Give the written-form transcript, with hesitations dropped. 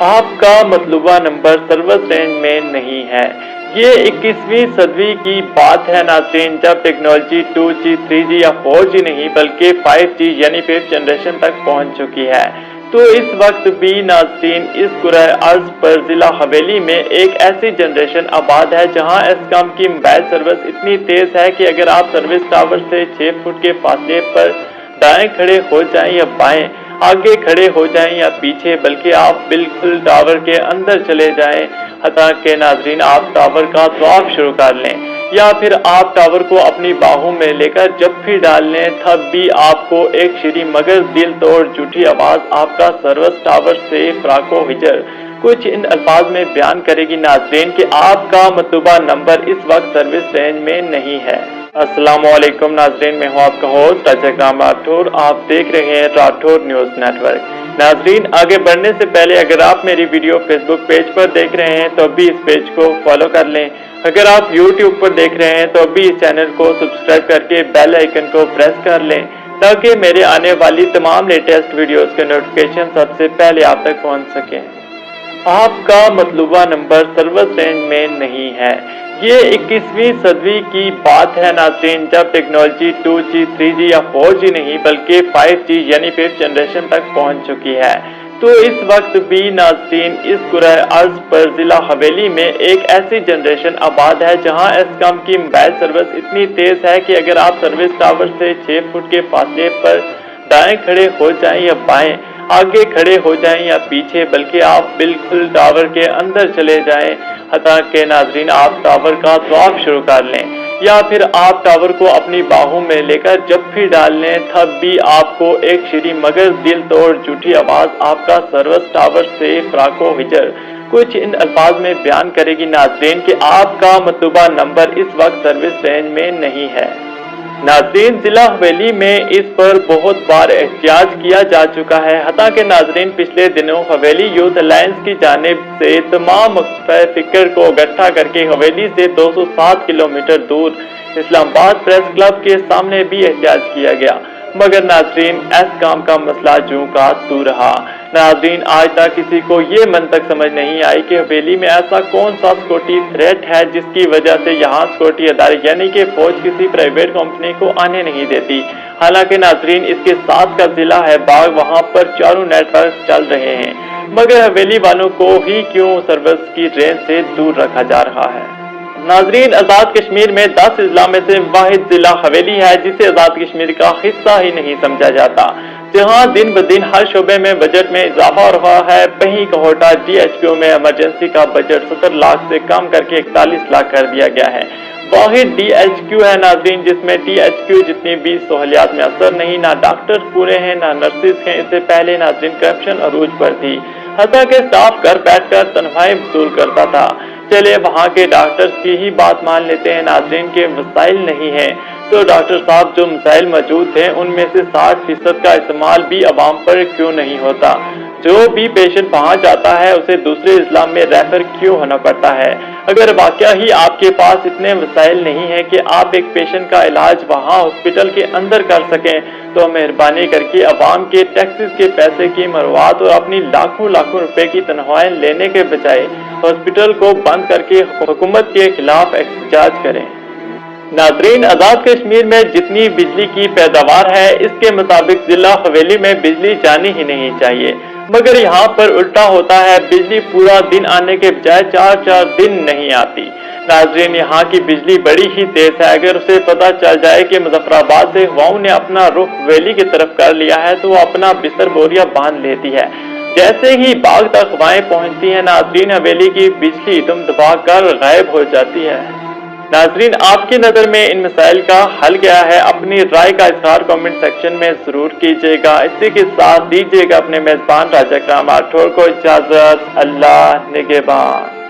आपका मतलूबा number service range में नहीं है। ये 21वीं सदी की बात है नाज़रीन, जब टेक्नोलॉजी 2G, 3G या 4G नहीं बल्कि 5G यानी 5th जनरेशन तक पहुंच चुकी है। तो इस वक्त भी नाज़रीन इस कुरे अर्ज पर जिला हवेली में एक ऐसी जनरेशन आबाद है जहां एस्कॉम की मोबाइल सर्विस इतनी तेज है कि अगर आप सर्विस टावर से 6 फुट के फासले पर दाएं खड़े हो जाएं या बाएं, आगे खड़े हो जाएं या पीछे, बल्कि आप बिल्कुल टावर के अंदर चले जाएं, हता के नाज़रीन आप टावर का तवाफ शुरू कर लें या फिर आप टावर को अपनी बाहों में लेकर जब भी डाल लें, तब भी आपको एक शीरी मगर दिल तोड़ झूठी आवाज आपका सर्विस टावर से फ्राको हिजर कुछ इन अल्फाज में बयान करेगी नाज़रीन कि आपका मतलूबा नंबर इस वक्त सर्विस रेंज में नहीं है। अस्सलामुअलैकुम नाज़रीन, मैं हूँ आपका होस्ट राठौर। आप देख रहे हैं राठौर न्यूज़ नेटवर्क। नाज़रीन, आगे बढ़ने से पहले अगर आप मेरी वीडियो फेसबुक पेज पर देख रहे हैं तो अभी इस पेज को फॉलो कर लें। अगर आप यूट्यूब पर देख रहे हैं तो अभी इस चैनल को सब्सक्राइब करके बेल आइकन को प्रेस कर लें ताकि मेरे आने वाली तमाम लेटेस्ट वीडियोस के नोटिफिकेशन सबसे पहले आप तक पहुंच सकें। आपका मतलूबा नंबर सर्विस रेंज में नहीं है। ये 21वीं सदी की बात है नाज़रीन, जब टेक्नोलॉजी 2G, 3G या 4G नहीं बल्कि 5G यानी 5th जनरेशन तक पहुंच चुकी है। तो इस वक्त भी नाज़रीन इस कुरे अर्ज पर जिला हवेली में एक ऐसी जनरेशन आबाद है जहां एस्कॉम की मोबाइल सर्विस इतनी तेज है कि अगर आप सर्विस टावर से 6 फुट के फासले पर दाएं खड़े हो जाएं या बाएं, आगे खड़े हो जाएं या पीछे, बल्कि आप बिल्कुल टावर के अंदर चले जाएं, हता के नाज़रीन आप टावर का तवाफ शुरू कर लें या फिर आप टावर को अपनी बाहों में लेकर जब भी डाल लें, तब भी आपको एक शीरी मगर दिल तोड़ झूठी आवाज आपका सर्विस टावर से फ्राको हिजर कुछ इन अल्फाज में बयान करेगी नाज़रीन कि आपका मतलूबा नंबर इस वक्त सर्विस रेंज में नहीं है। नाज़रीन, जिला हवेली में इस पर बहुत बार एहतियाज किया जा चुका है। हता के नाज़रीन पिछले दिनों हवेली यूथ अलायंस की जानिब से तमाम फिक्र को इकट्ठा करके हवेली से 207 किलोमीटर दूर इस्लामाबाद प्रेस क्लब के सामने भी एहतियाज किया गया, मगर नाज़रीन एस्कॉम का मसला जूं का तू रहा। नाज़रीन, आज तक किसी को ये मंतक समझ नहीं आई कि हवेली में ऐसा कौन सा सिक्योरिटी थ्रेट है जिसकी वजह से यहाँ सिक्योरिटी अदारे यानी कि फौज किसी प्राइवेट कंपनी को आने नहीं देती। हालांकि नाज़रीन इसके साथ का जिला है बाग, वहाँ पर चारों नेटवर्क चल रहे हैं, मगर हवेली वालों को ही क्यों सर्विस की रेंज से दूर रखा जा रहा है। नाज़रीन, आज़ाद कश्मीर में 10 अजला में से वाहिद जिला हवेली है जिसे आज़ाद कश्मीर का हिस्सा ही नहीं समझा जाता, जहां दिन ब दिन हर शोबे में बजट में इजाफा हो रहा है। वहीं कोहटा DHQ में इमरजेंसी का बजट 70 लाख से कम करके 41 लाख कर दिया गया है। वाहिद DHQ है नाज़रीन जिसमें DHQ जितनी भी सहूलियात में असर नहीं, ना डॉक्टर पूरे हैं ना नर्सिस हैं। इससे पहले नाज़रीन करप्शन अरूज पर थी, हत्ता के स्टाफ घर बैठकर तनख्वाहें वसूल करता था। चले वहाँ के डॉक्टर्स की ही बात मान लेते हैं नाज़रीन के वसाइल नहीं है, तो डॉक्टर साहब जो मसाइल मौजूद हैं उनमें से 60% का इस्तेमाल भी अवाम पर क्यों नहीं होता। जो भी पेशेंट वहाँ जाता है उसे दूसरे इस्लाम में रेफर क्यों होना पड़ता है। अगर वाकया ही आपके पास इतने वसाइल नहीं है कि आप एक पेशेंट का इलाज वहाँ हॉस्पिटल के अंदर कर सकें, तो मेहरबानी करके अवाम के टैक्सेस के पैसे की मरवात और अपनी लाखों लाखों रुपए की तनख्वाहें लेने के बजाय हॉस्पिटल को बंद करके हुकूमत के खिलाफ एहतजाज करें। नाज़रीन, आज़ाद कश्मीर में जितनी बिजली की पैदावार है इसके मुताबिक जिला हवेली में बिजली जानी ही नहीं चाहिए, मगर यहाँ पर उल्टा होता है। बिजली पूरा दिन आने के बजाय 4-4 दिन नहीं आती। नाज़रीन, यहाँ की बिजली बड़ी ही तेज है। अगर उसे पता चल जाए कि मुजफ्फराबाद से हवाओं ने अपना रुख हवेली की तरफ कर लिया है तो वो अपना बिस्तर बोरिया बांध लेती है। जैसे ही बाग तक हवाएं पहुँचती है नाज़रीन हवेली की बिजली तुम दबा कर गायब हो जाती है। नाज़रीन, आपकी नज़र में इन मसाइल का हल क्या है? अपनी राय का इज़हार कमेंट सेक्शन में ज़रूर कीजिएगा। इसी के साथ दीजिएगा अपने मेज़बान राठौर को इजाज़त। अल्लाह निगहबान।